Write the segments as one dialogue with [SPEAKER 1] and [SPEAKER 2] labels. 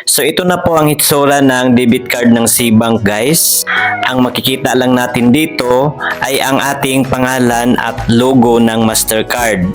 [SPEAKER 1] So ito na po ang hitsura ng debit card ng SeaBank guys. Ang makikita lang natin dito ay ang ating pangalan at logo ng Mastercard.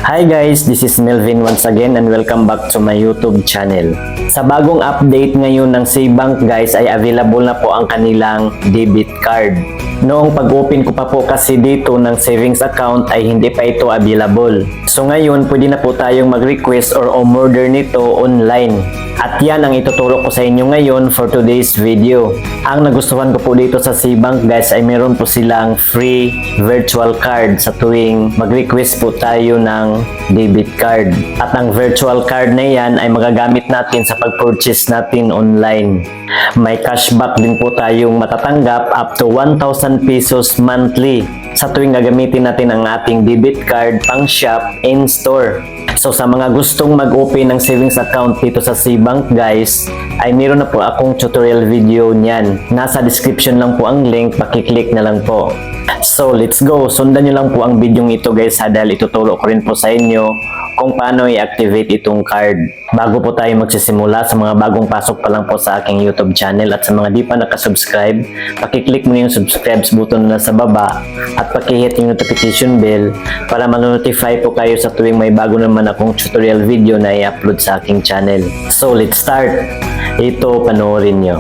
[SPEAKER 1] Hi guys, this is Melvin once again and welcome back to my YouTube channel. Sa bagong update ngayon ng SeaBank guys ay available na po ang kanilang debit card. Noong pag-open ko pa po kasi dito ng savings account ay hindi pa ito available. So ngayon pwede na po tayong mag-request or umorder nito online. At yan ang ituturo ko sa inyo ngayon for today's video. Ang nagustuhan ko po dito sa SeaBank guys ay meron po silang free virtual card sa tuwing mag-request po tayo ng debit card. At ang virtual card na yan ay magagamit natin sa pag-purchase natin online. May cashback din po tayong matatanggap up to 1,000 pesos monthly sa tuwing gagamitin natin ang ating debit card pang shop in store. So sa mga gustong mag-open ng savings account dito sa SeaBank guys, ay meron na po akong tutorial video niyan. Nasa description lang po ang link, pakiclick na lang po. So let's go, sundan nyo lang po ang video ito guys dahil ituturo ko rin po sa inyo kung paano i-activate itong card. Bago po tayo magsisimula, sa mga bagong pasok pa lang po sa aking YouTube channel at sa mga di pa nakasubscribe, pakiclick mo yung subscribe button na sa baba at pakihit yung notification bell para ma-notify po kayo sa tuwing may bago naman akong tutorial video na i-upload sa aking channel. So let's start! Ito, panoorin nyo.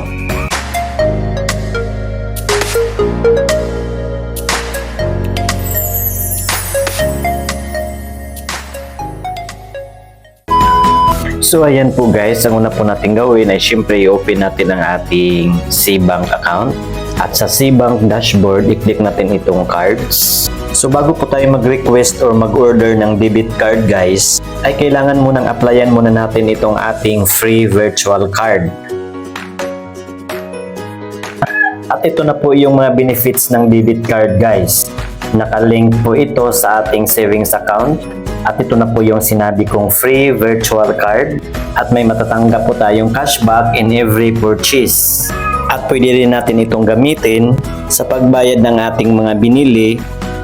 [SPEAKER 1] So ayan po guys, ang una po natin gawin ay syempre i-open natin ang ating SeaBank account. At sa SeaBank dashboard, i-click natin itong cards. So bago po tayo mag-request or mag-order ng debit card guys, ay kailangan munang applyan muna natin itong ating free virtual card. At ito na po yung mga benefits ng debit card guys. Nakalink po ito sa ating savings account. At ito na po yung sinabi kong free virtual card at may matatanggap po tayong cashback in every purchase. At pwede rin natin itong gamitin sa pagbayad ng ating mga binili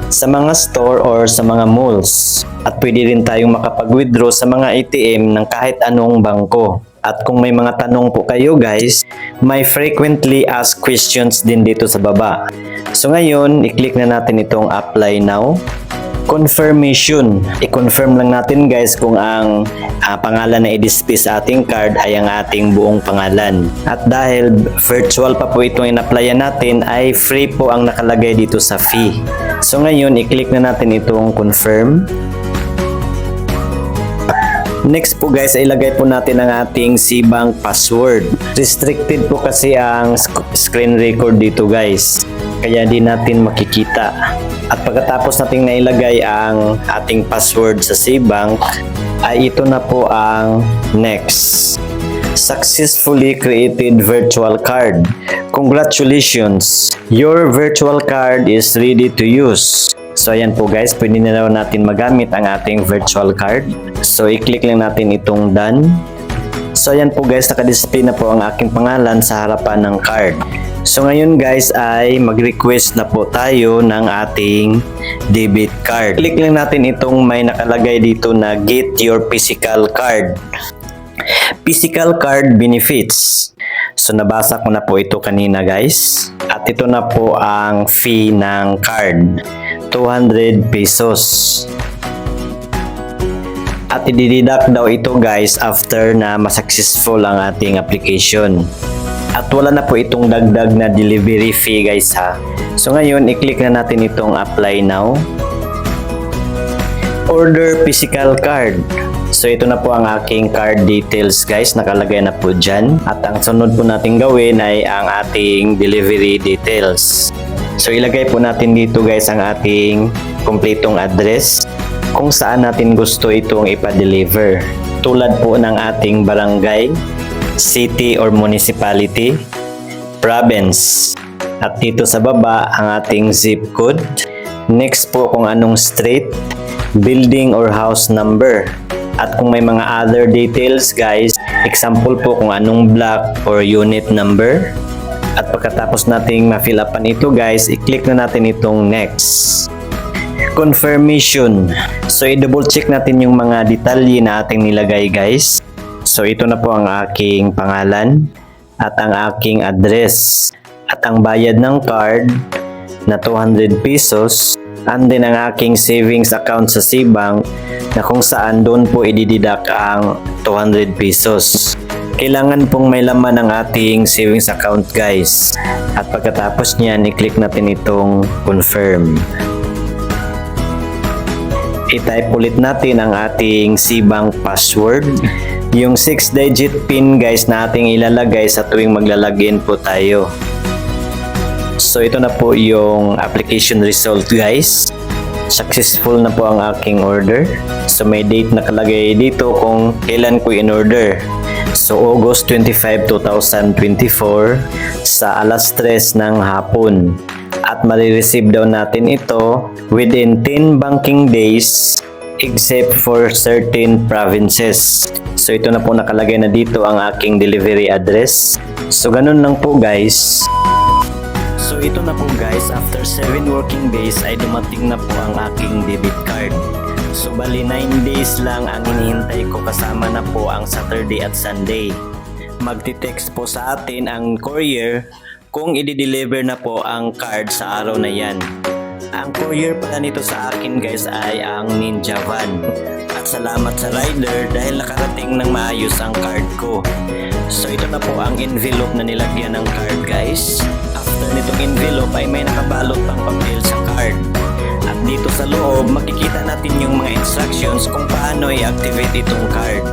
[SPEAKER 1] sa mga store or sa mga malls. At pwede rin tayong makapag-withdraw sa mga ATM ng kahit anong bangko. At kung may mga tanong po kayo guys, may frequently asked questions din dito sa baba. So ngayon, i-click na natin itong apply now. Confirmation. I-confirm lang natin guys kung ang pangalan na i-display sa ating card ay ang ating buong pangalan. At dahil virtual pa po itong in-applyan natin ay free po ang nakalagay dito sa fee. So ngayon i-click na natin itong confirm. Next po guys ay ilagay po natin ang ating SeaBank password. Restricted po kasi ang screen record dito guys. Kaya di natin makikita. At pagkatapos nating nailagay ang ating password sa SeaBank, ay ito na po ang next. Successfully created virtual card. Congratulations! Your virtual card is ready to use. So ayan po guys, pwede na natin magamit ang ating virtual card. So i-click lang natin itong done. So ayan po guys, nakadisplay na po ang aking pangalan sa harapan ng card. So ngayon guys ay mag-request na po tayo ng ating debit card. Click lang natin itong may nakalagay dito na get your physical card. Physical card benefits. So nabasa ko na po ito kanina guys. At ito na po ang fee ng card. 200 pesos. At i-deduct daw ito guys after na masuccessful ang ating application. At wala na po itong dagdag na delivery fee guys ha. So ngayon, i-click na natin itong apply now. Order physical card. So ito na po ang aking card details guys, nakalagay na po dyan. At ang sunod po natin gawin ay ang ating delivery details. So ilagay po natin dito guys ang ating kompletong address kung saan natin gusto itong ipa-deliver. Tulad po ng ating barangay, city or municipality, province. At dito sa baba ang ating zip code. Next po kung anong street, building or house number. At kung may mga other details guys, example po kung anong block or unit number. At pagkatapos nating ma-fill upan ito guys, i-click na natin itong next. confirmation. So i-double check natin yung mga detalye na ating nilagay guys. So ito na po ang aking pangalan at ang aking address at ang bayad ng card na 200 pesos and then ang aking savings account sa Cbank na kung saan doon po i-deduct ang 200 pesos. Kailangan pong may laman ang ating savings account guys. At pagkatapos niyan, i-click natin itong confirm. I-type ulit natin ang ating Cbank password. Yung 6-digit PIN guys na ating ilalagay sa tuwing maglalagin po tayo. So ito na po yung application result guys. Successful na po ang aking order. So may date nakalagay dito kung kailan ko in-order. So August 25, 2024 sa alas 3 ng hapon. At marireceive daw natin ito within 10 banking days except for certain provinces. So ito na po nakalagay na dito ang aking delivery address. So ganun lang po guys. So ito na po guys, after 7 working days ay dumating na po ang aking debit card. So bali 9 days lang ang hinihintay ko kasama na po ang Saturday at Sunday. Magti-text po sa atin ang courier kung i-deliver na po ang card sa araw na yan. Ang courier pala nito sa akin guys ay ang Ninja Van. At salamat sa rider dahil nakarating ng maayos ang card ko. So ito na po ang envelope na nilagyan ng card guys. After nitong envelope ay may nakabalot pang papel sa card. At dito sa loob makikita natin yung mga instructions kung paano i-activate itong card.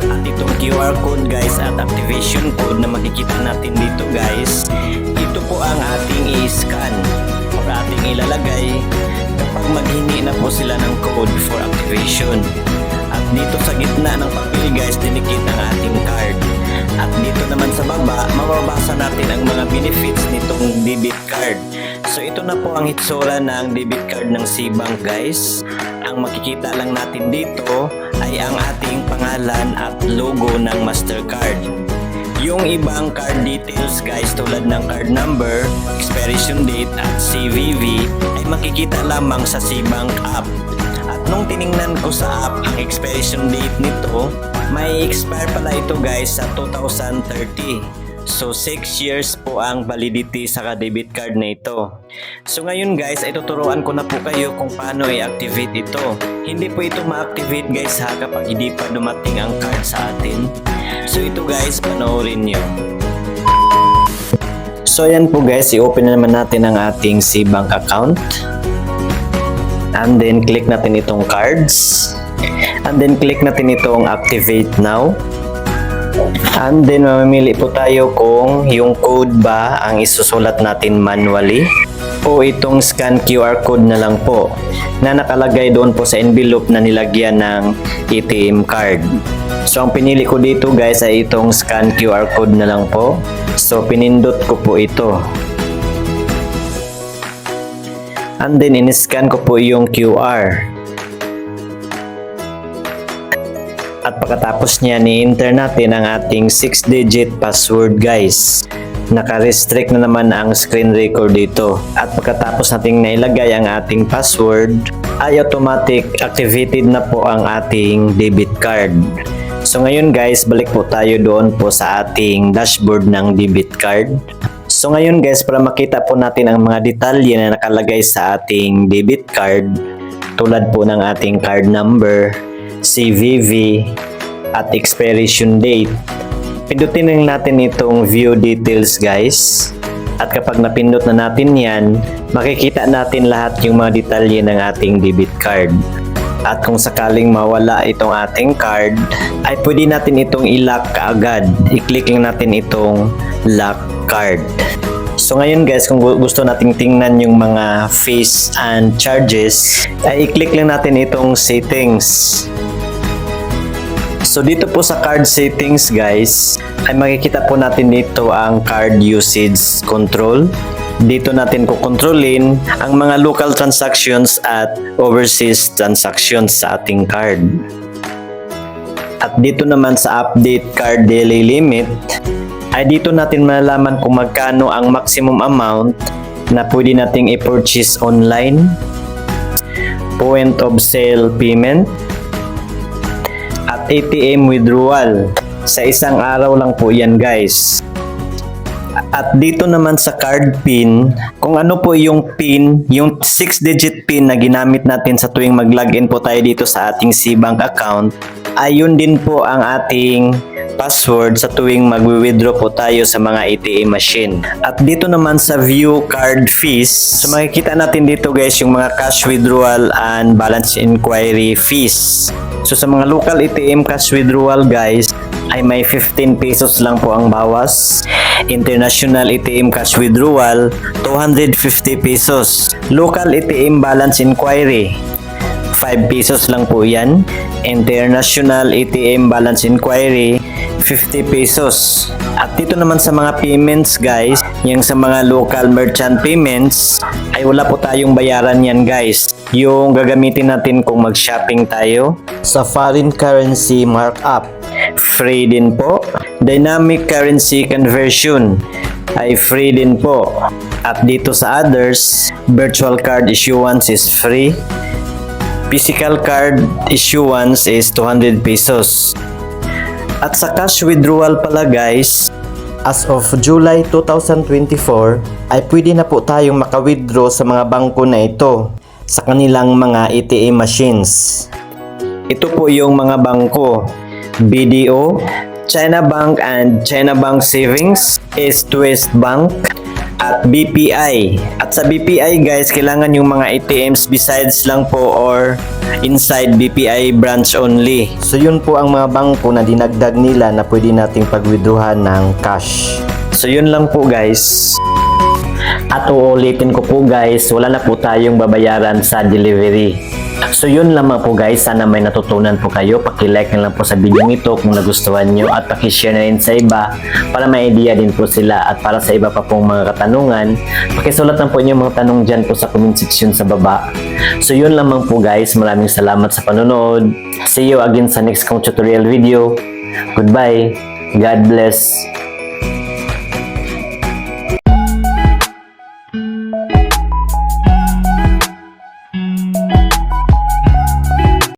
[SPEAKER 1] At itong QR code guys at activation code na makikita natin dito guys, ito po ang ating i-scan or ating ilalagay kapag maghingi na po sila ng code for activation. At dito sa gitna ng papel guys, dinikit ang ating card. At dito naman sa baba, mababasa natin ang mga benefits nitong debit card. So ito na po ang hitsura ng debit card ng Cbank guys. Ang makikita lang natin dito ay ang ating pangalan at logo ng Mastercard. Yung ibang card details guys tulad ng card number, expiration date at CVV ay makikita lamang sa Cbank app. At nung tiningnan ko sa app ang expiration date nito, may expire pala ito guys sa 2030. So 6 years po ang validity sa debit card na ito. So ngayon guys ay tuturuan ko na po kayo kung paano i-activate ito. Hindi po ito ma-activate guys ha kapag hindi pa dumating ang card sa atin. So ito guys, panoorin nyo. So ayan po guys, i-open na naman natin ang ating Cbank account. And then click natin itong cards. And then click natin itong activate now. And then mamimili po tayo kung yung code ba ang isusulat natin manually o itong scan QR code na lang po na nakalagay doon po sa envelope na nilagyan ng ATM card. So ang pinili ko dito guys ay itong scan QR code na lang po. So pinindot ko po ito. And then in-scan ko po yung QR. At pagkatapos niya, ni-enter natin ang ating 6-digit password guys. Naka-restrict na naman ang screen record dito. At pagkatapos nating nailagay ang ating password, ay automatic activated na po ang ating debit card. So ngayon guys, balik po tayo doon po sa ating dashboard ng debit card. So ngayon guys, para makita po natin ang mga detalye na nakalagay sa ating debit card, tulad po ng ating card number, CVV at expiration date. Pindutin lang natin itong view details guys. At kapag napindot na natin yan, makikita natin lahat yung mga detalye ng ating debit card. At kung sakaling mawala itong ating card, ay pwede natin itong i-lock kaagad. I-click lang natin itong lock card. So ngayon guys, kung gusto nating tingnan yung mga fees and charges, ay i-click lang natin itong settings. So dito po sa card settings guys, ay makikita po natin dito ang card usage control. Dito natin kukontrolin ang mga local transactions at overseas transactions sa ating card. At dito naman sa update card daily limit, ay dito natin malalaman kung magkano ang maximum amount na pwede nating i-purchase online. point of sale payment, at ATM withdrawal. Sa isang araw lang po yan guys. At dito naman sa card PIN, kung ano po yung PIN, yung 6-digit PIN na ginamit natin sa tuwing mag-login po tayo dito sa ating SeaBank account, ayun din po ang ating password sa tuwing mag-withdraw po tayo sa mga ATM machine. At dito naman sa view card fees, so makikita natin dito guys yung mga cash withdrawal and balance inquiry fees. So sa mga local ATM cash withdrawal guys, ay may 15 pesos lang po ang bawas. International ATM cash withdrawal, 250 pesos. Local ATM balance inquiry, 5 pesos lang po yan. International ATM balance inquiry, 50 pesos. At dito naman sa mga payments guys, yung sa mga local merchant payments, ay wala po tayong bayaran yan guys. Yung gagamitin natin kung mag-shopping tayo. Sa foreign currency markup, free din po. Dynamic currency conversion ay free din po. At dito sa others, virtual card issuance is free. Physical card issuance is 200 pesos. At sa cash withdrawal pala guys, as of July 2024, ay pwede na po tayong maka-withdraw sa mga bangko na ito sa kanilang mga ATM machines. Ito po yung mga bangko: BDO, China Bank and China Bank Savings, East West Bank, at BPI. At sa BPI guys, kailangan yung mga ATMs besides lang po or inside BPI branch only. So yun po ang mga bangko na dinagdag nila na pwede nating pag-withdrawhan ng cash. So yun lang po guys. At uulitin ko po guys, wala na po tayong babayaran sa delivery. So yun lamang po guys, sana may natutunan po kayo. Paki-like na lang po sa video ito kung nagustuhan nyo at paki-share na rin sa iba para may idea din po sila. At para sa iba pa pong mga katanungan, pakisulat lang po yung mga tanong dyan po sa comment section sa baba. So yun lamang po guys, maraming salamat sa panonood. See you again sa next kong tutorial video. Goodbye. God bless.